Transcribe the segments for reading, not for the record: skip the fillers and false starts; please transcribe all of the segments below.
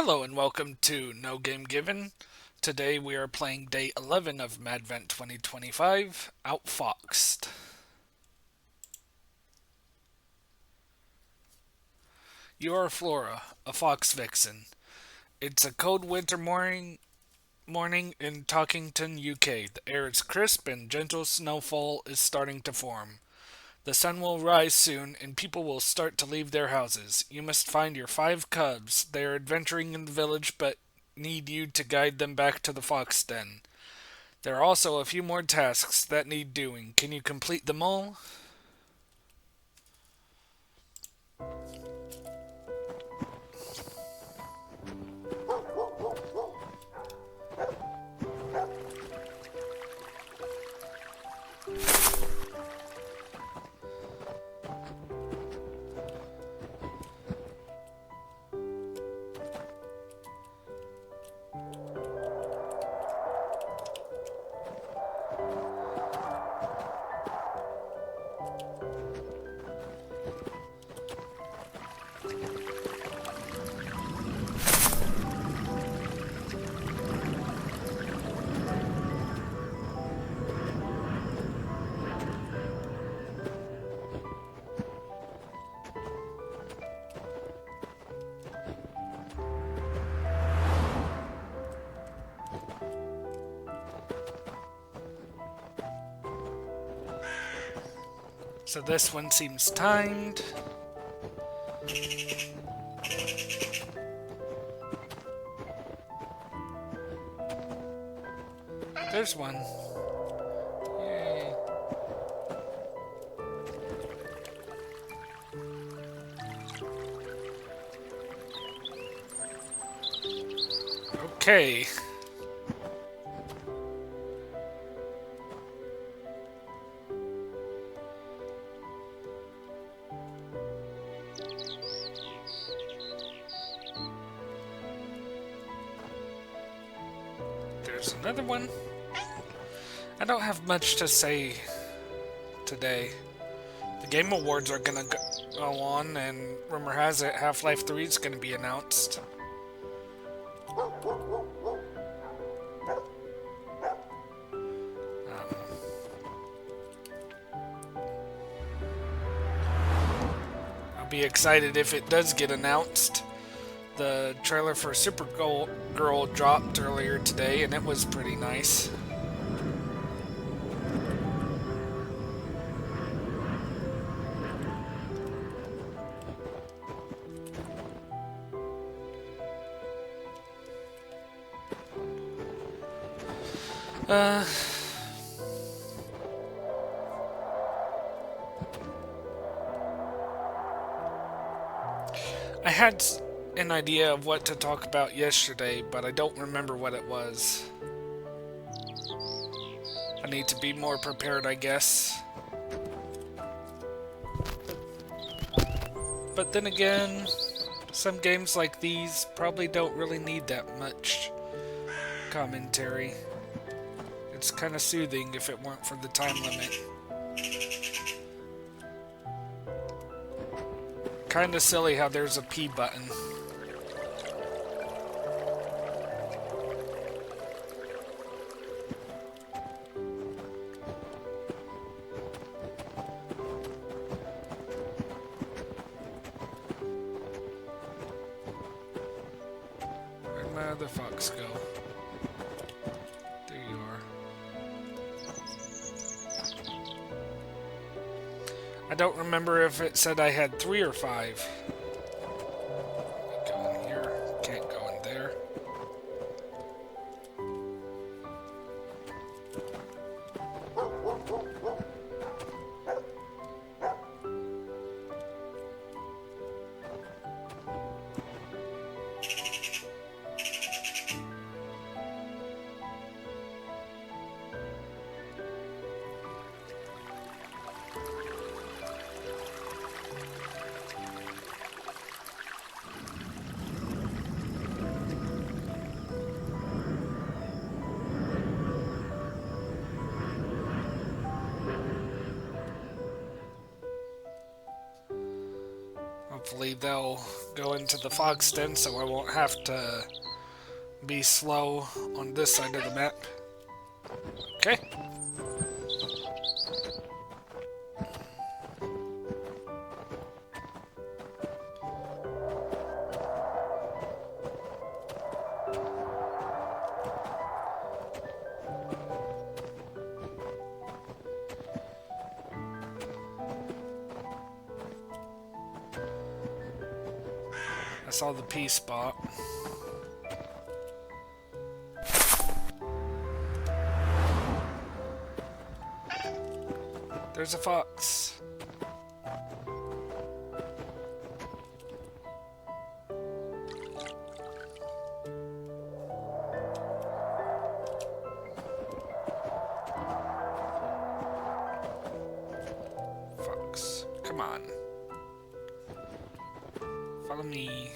Hello and welcome to No Game Given. Today we are playing day 11 of Madvent 2025, Outfoxed. You are Flora, a fox vixen. It's a cold winter morning in Talkington, UK. The air is crisp and gentle snowfall is starting to form. The sun will rise soon and people will start to leave their houses. You must find your five cubs. They are adventuring in the village but need you to guide them back to the fox den. There are also a few more tasks that need doing. Can you complete them all? So this one seems timed. There's one. Yay. Okay. There's another one. I don't have much to say today. The Game Awards are gonna go on, and rumor has it Half-Life 3 is gonna be announced. I'll be excited if it does get announced. The trailer for Supergirl dropped earlier today, and it was pretty nice. Uh, I had an idea of what to talk about yesterday, but I don't remember what it was. I need to be more prepared, I guess. But then again, some games like these probably don't really need that much commentary. It's kind of soothing if it weren't for the time limit. Kind of silly how there's a P button. Where'd my other fox go? There you are. I don't remember if it said I had 3 or 5. Go in here. Can't go in there. Hopefully they'll go into the fox den so I won't have to be slow on this side of the map. Okay. I saw the P spot. There's a fox. Fox, come on. Follow me.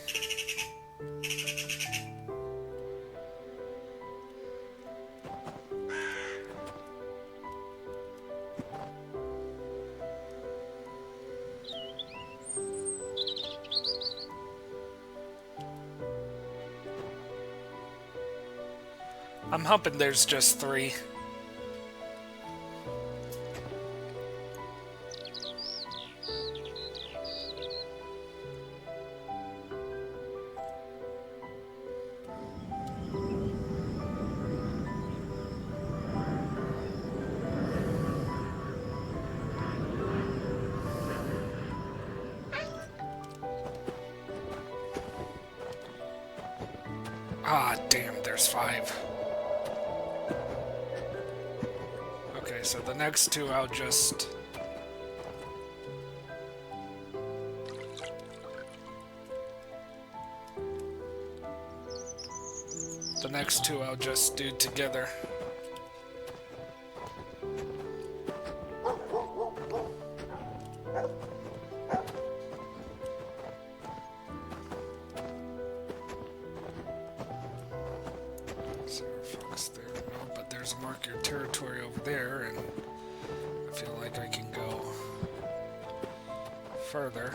I'm hoping there's just 3. Ah, damn, there's 5. Okay, so the next 2 I'll just... The next 2 I'll just do together. Is there a fox there? No, but there's a mark your territory over there, and I feel like I can go further.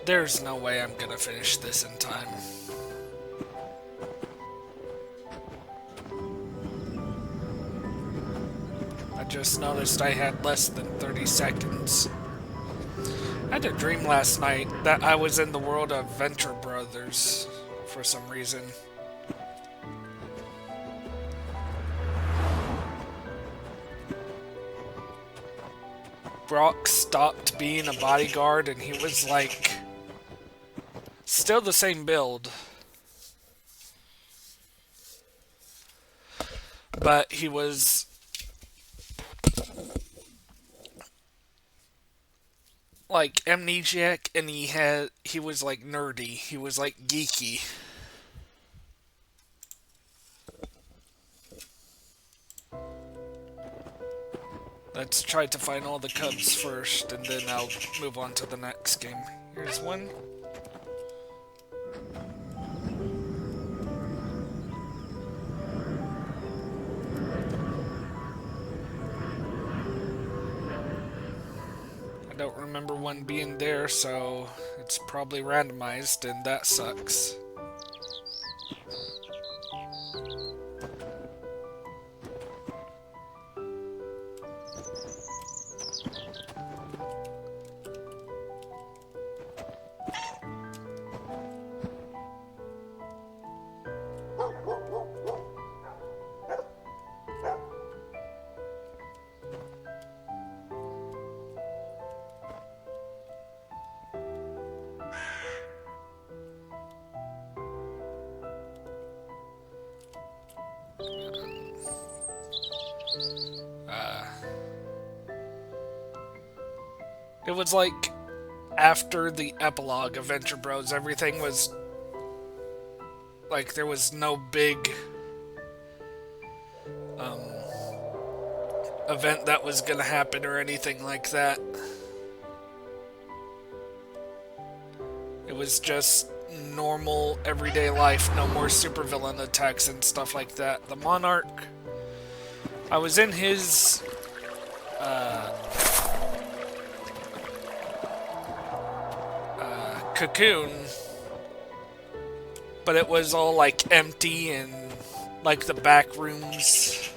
There's no way I'm gonna finish this in time. I just noticed I had less than 30 seconds. I had a dream last night that I was in the world of Venture Brothers for some reason. Brock stopped being a bodyguard and he was like... still the same build. But he was... like amnesiac, and he was like nerdy. He was like geeky. Let's try to find all the cubs first, and then I'll move on to the next game. Here's one. I don't remember one being there, so it's probably randomized, and that sucks. was like after the epilogue of Venture Bros, everything was like there was no big um, event that was gonna happen or anything like that. It was just normal everyday life, no more supervillain attacks and stuff like that. The Monarch, I was in his cocoon, but it was all like empty and like the back rooms.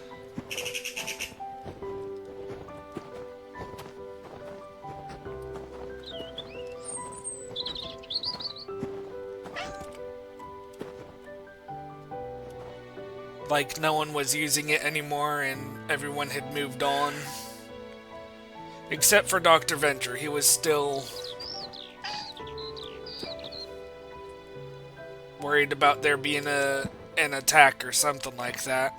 Like no one was using it anymore and everyone had moved on. Except for Dr. Venture, he was still worried about there being an attack or something like that.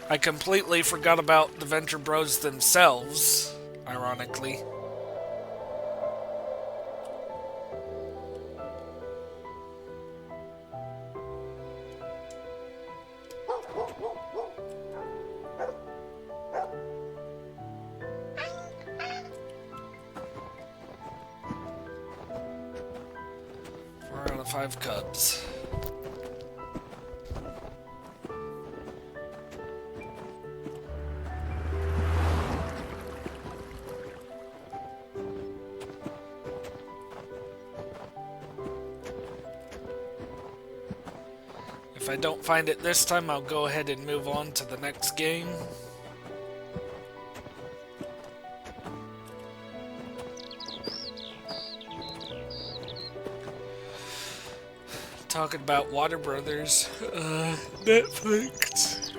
I completely forgot about the Venture Bros themselves, ironically. Four out of 5 cubs. If I don't find it this time, I'll go ahead and move on to the next game. Talking about Water Brothers, Netflix.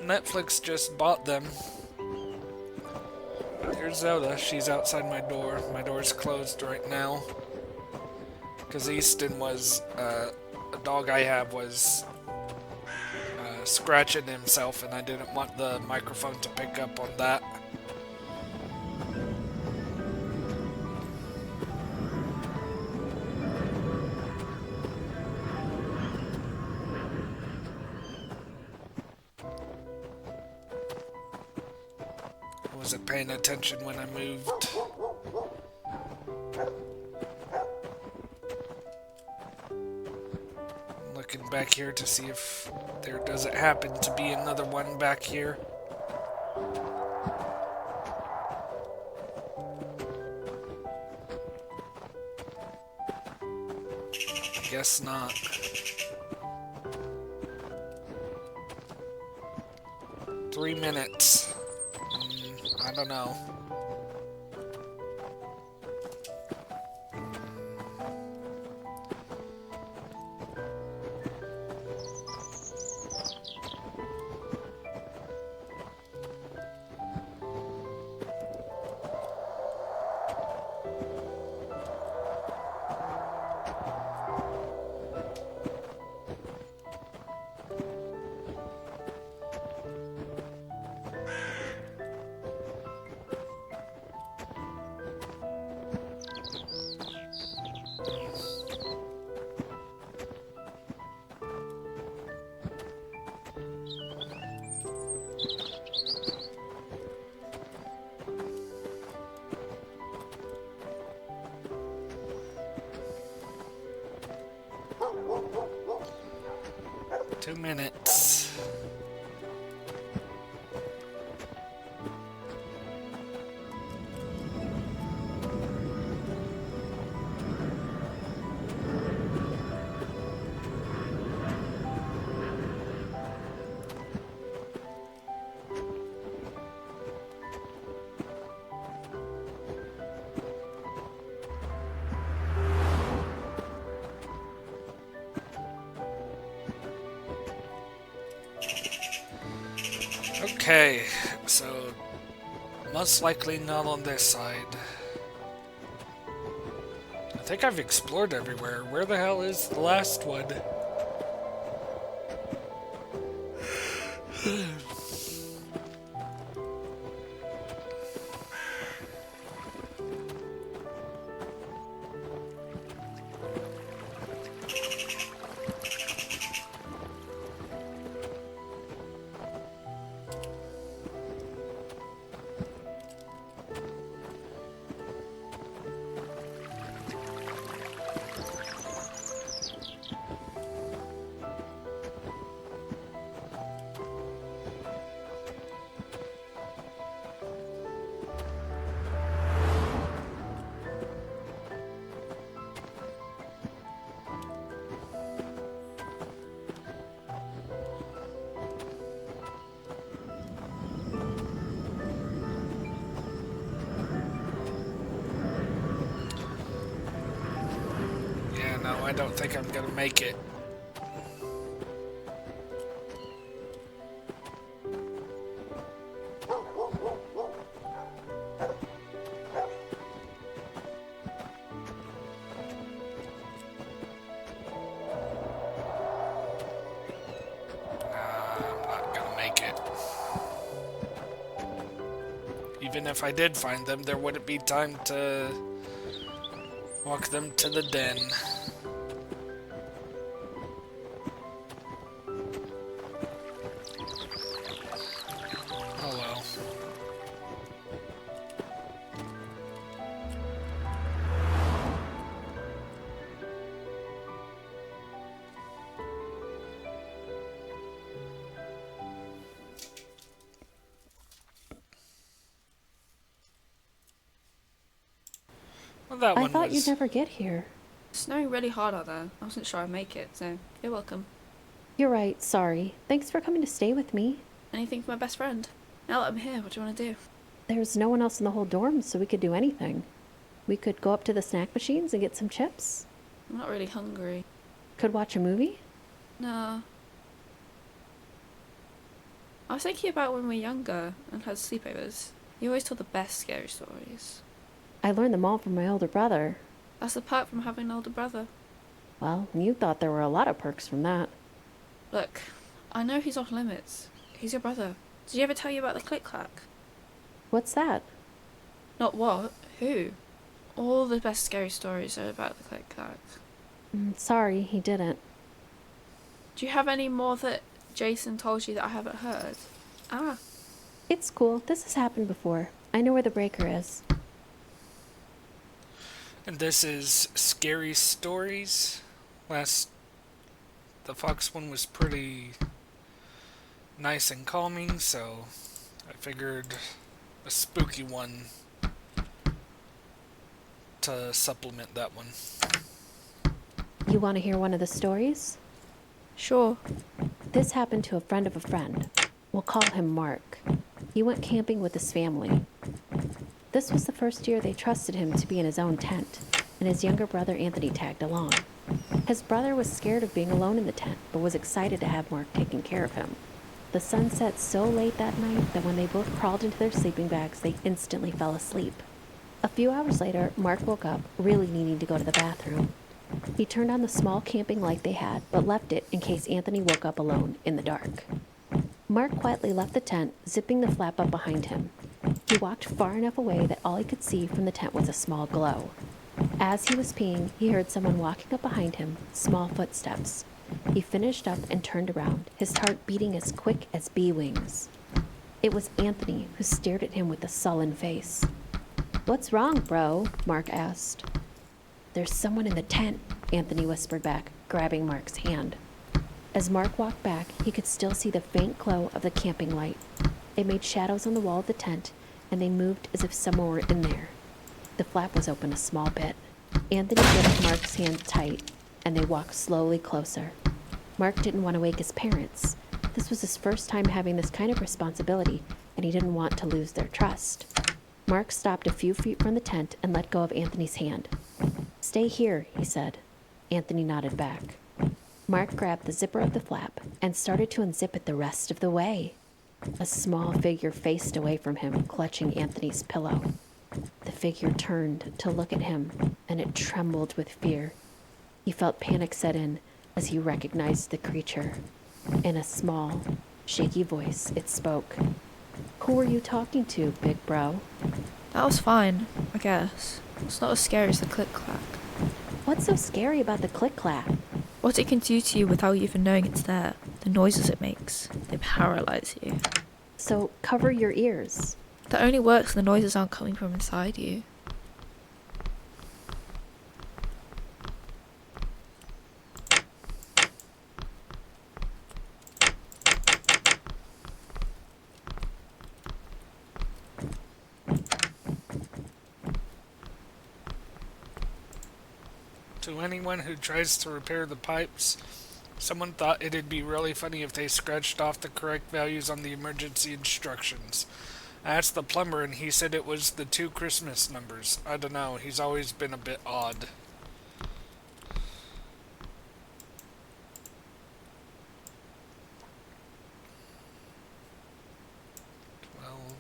Netflix just bought them. Here's Zelda. She's outside my door. My door's closed right now. Because Easton was, a dog I have was scratching himself, and I didn't want the microphone to pick up on that. I wasn't paying attention when I moved. Looking back here to see if there doesn't happen to be another one back here. Guess not. Three minutes. I don't know. Two minutes. Okay, so most likely not on this side. I think I've explored everywhere. Where the hell is the last one? Yeah, no, I don't think I'm gonna make it. I'm not gonna make it. Even if I did find them, there wouldn't be time to walk them to the den. Oh well. Well, that I one thought you'd was... never get here. It's snowing really hard out there. I wasn't sure I'd make it, so you're welcome. You're right, sorry. Thanks for coming to stay with me. Anything for my best friend. Now that I'm here, what do you want to do? There's no one else in the whole dorm, so we could do anything. We could go up to the snack machines and get some chips. I'm not really hungry. Could watch a movie. No. I was thinking about when we were younger and had sleepovers. You always told the best scary stories. I learned them all from my older brother. That's the perk from having an older brother. Well, you thought there were a lot of perks from that. Look, I know he's off limits. He's your brother. Did he ever tell you about the click-clack? What's that? Not what, who? All the best scary stories are about the click-clack. Sorry, he didn't. Do you have any more that Jason told you that I haven't heard? Ah. It's cool. This has happened before. I know where the breaker is. And this is Scary Stories. The Fox one was pretty nice and calming, so I figured a spooky one to supplement that one. You want to hear one of the stories? Sure. This happened to a friend of a friend. We'll call him Mark. He went camping with his family. This was the first year they trusted him to be in his own tent, and his younger brother Anthony tagged along. His brother was scared of being alone in the tent, but was excited to have Mark taking care of him. The sun set so late that night that when they both crawled into their sleeping bags, they instantly fell asleep. A few hours later, Mark woke up, really needing to go to the bathroom. He turned on the small camping light they had, but left it in case Anthony woke up alone in the dark. Mark quietly left the tent, zipping the flap up behind him. He walked far enough away that all he could see from the tent was a small glow. As he was peeing, he heard someone walking up behind him, small footsteps. He finished up and turned around, his heart beating as quick as bee wings. It was Anthony, who stared at him with a sullen face. "What's wrong, bro?" Mark asked. "There's someone in the tent," Anthony whispered back, grabbing Mark's hand. As Mark walked back, he could still see the faint glow of the camping light. It made shadows on the wall of the tent, and they moved as if someone were in there. The flap was open a small bit. Anthony gripped Mark's hand tight, and they walked slowly closer. Mark didn't want to wake his parents. This was his first time having this kind of responsibility, and he didn't want to lose their trust. Mark stopped a few feet from the tent and let go of Anthony's hand. "Stay here," he said. Anthony nodded back. Mark grabbed the zipper of the flap and started to unzip it the rest of the way. A small figure faced away from him, clutching Anthony's pillow. The figure turned to look at him, and it trembled with fear. He felt panic set in as he recognized the creature. In a small, shaky voice, it spoke. "Who were you talking to, big bro?" That was fine, I guess. It's not as scary as the click-clack. "What's so scary about the click-clack?" What it can do to you without you even knowing it's there. The noises it makes. They paralyze you. "So cover your ears." That only works when the noises aren't coming from inside you. To anyone who tries to repair the pipes, someone thought it'd be really funny if they scratched off the correct values on the emergency instructions. I asked the plumber and he said it was the two Christmas numbers. I don't know, he's always been a bit odd. 12,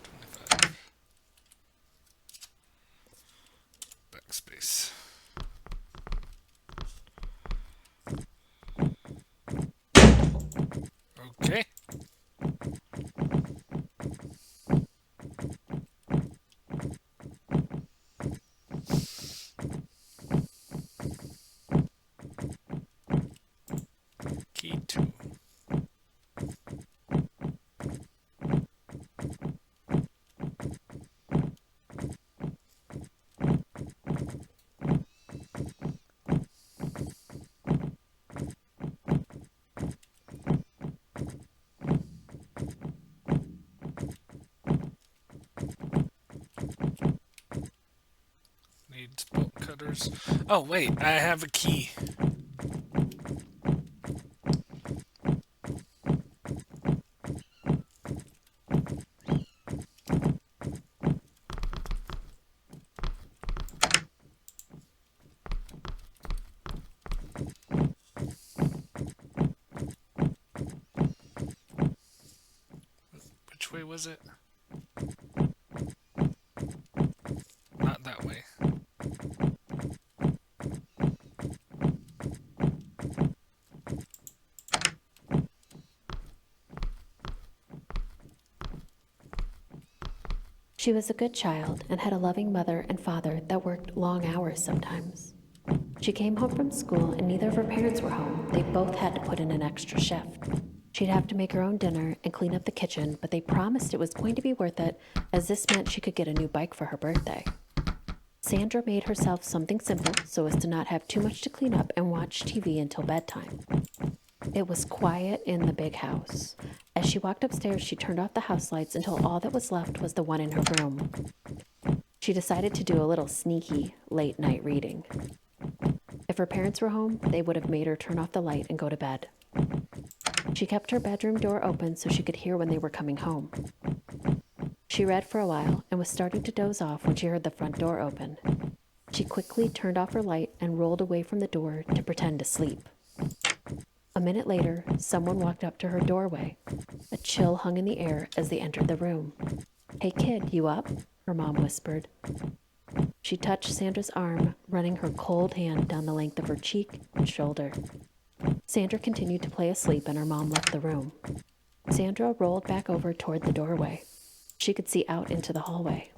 25. Backspace. Okay. Key 2. Needs bolt cutters. Oh, wait, I have a key. Which way was it? Not that way. She was a good child and had a loving mother and father that worked long hours sometimes. She came home from school and neither of her parents were home. They both had to put in an extra shift. She'd have to make her own dinner and clean up the kitchen, but they promised it was going to be worth it, as this meant she could get a new bike for her birthday. Sandra made herself something simple so as to not have too much to clean up and watch TV until bedtime. It was quiet in the big house. As she walked upstairs, she turned off the house lights until all that was left was the one in her room. She decided to do a little sneaky late-night reading. If her parents were home, they would have made her turn off the light and go to bed. She kept her bedroom door open so she could hear when they were coming home. She read for a while and was starting to doze off when she heard the front door open. She quickly turned off her light and rolled away from the door to pretend to sleep. A minute later, someone walked up to her doorway. A chill hung in the air as they entered the room. "Hey kid, you up?" her mom whispered. She touched Sandra's arm, running her cold hand down the length of her cheek and shoulder. Sandra continued to play asleep and her mom left the room. Sandra rolled back over toward the doorway. She could see out into the hallway.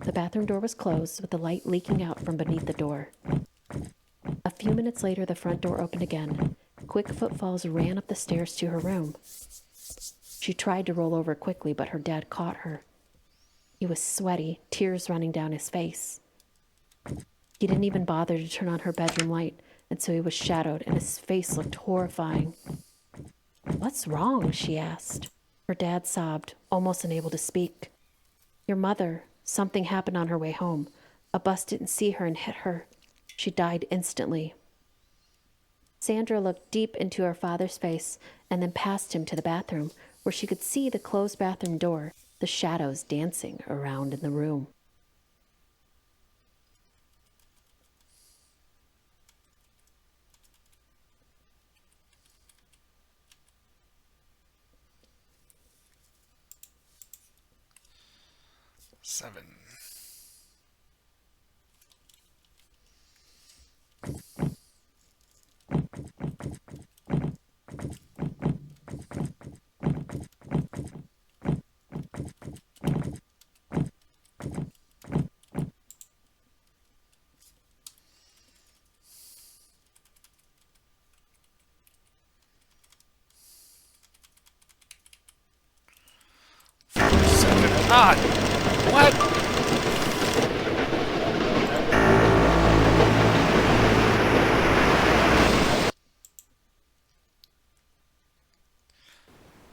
The bathroom door was closed with the light leaking out from beneath the door. A few minutes later, the front door opened again. Quick footfalls ran up the stairs to her room. She tried to roll over quickly, but her dad caught her. He was sweaty, tears running down his face. He didn't even bother to turn on her bedroom light, and so he was shadowed, and his face looked horrifying. "What's wrong?" she asked. Her dad sobbed, almost unable to speak. "Your mother. Something happened on her way home. A bus didn't see her and hit her. She died instantly." Sandra looked deep into her father's face and then past him to the bathroom, where she could see the closed bathroom door, the shadows dancing around in the room. 7. Seven. Ah! What?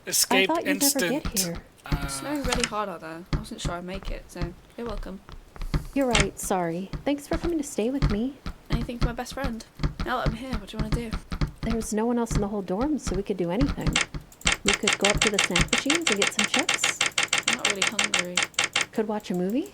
I Escape thought you'd never get instant. here. It's snowing really hard out there. I wasn't sure I'd make it, so you're welcome. You're right, sorry. Thanks for coming to stay with me. Anything for my best friend. Now that I'm here, what do you want to do? There's no one else in the whole dorm, so we could do anything. We could go up to the snack machines and get some chips. I'm not really hungry. Could watch a movie.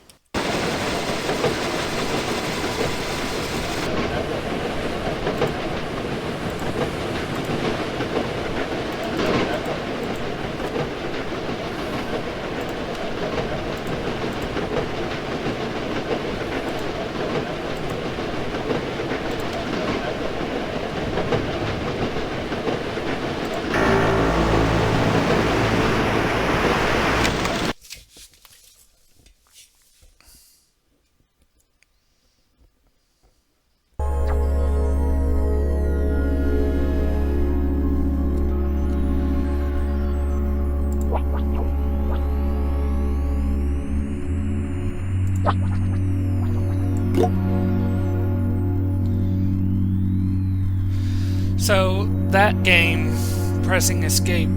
So, that game, pressing escape,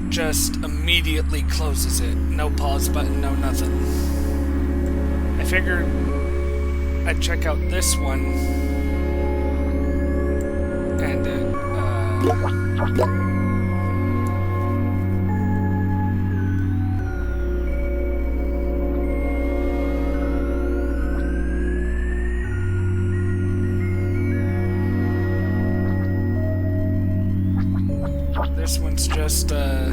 just immediately closes it. No pause button, no nothing. I figured I'd check out this one. And this one's just a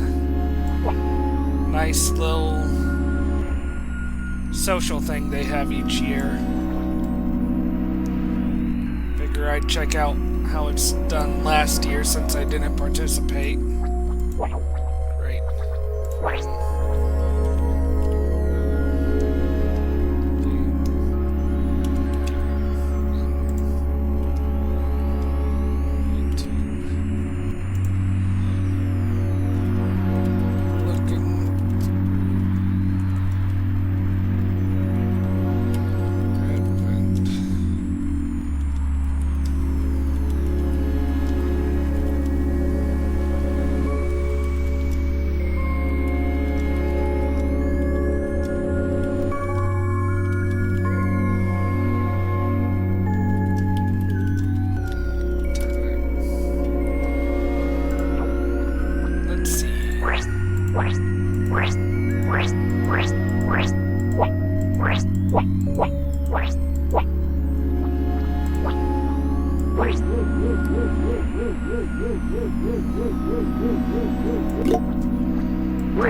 nice little social thing they have each year. Figure I'd check out how it's done last year since I didn't participate. Great. Let's see.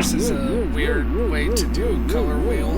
This is a weird way to do color wheel.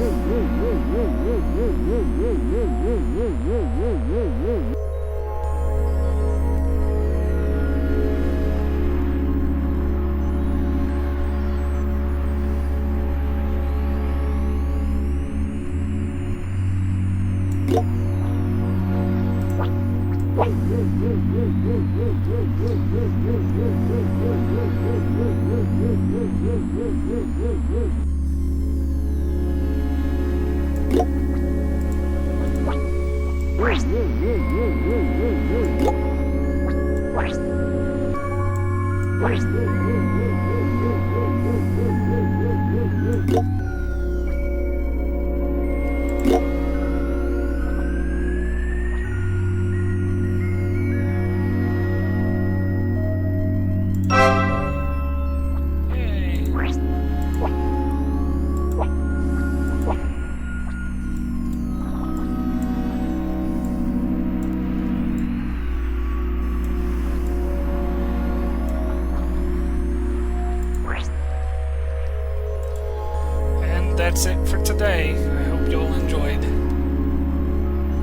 That's it for today. I hope you all enjoyed.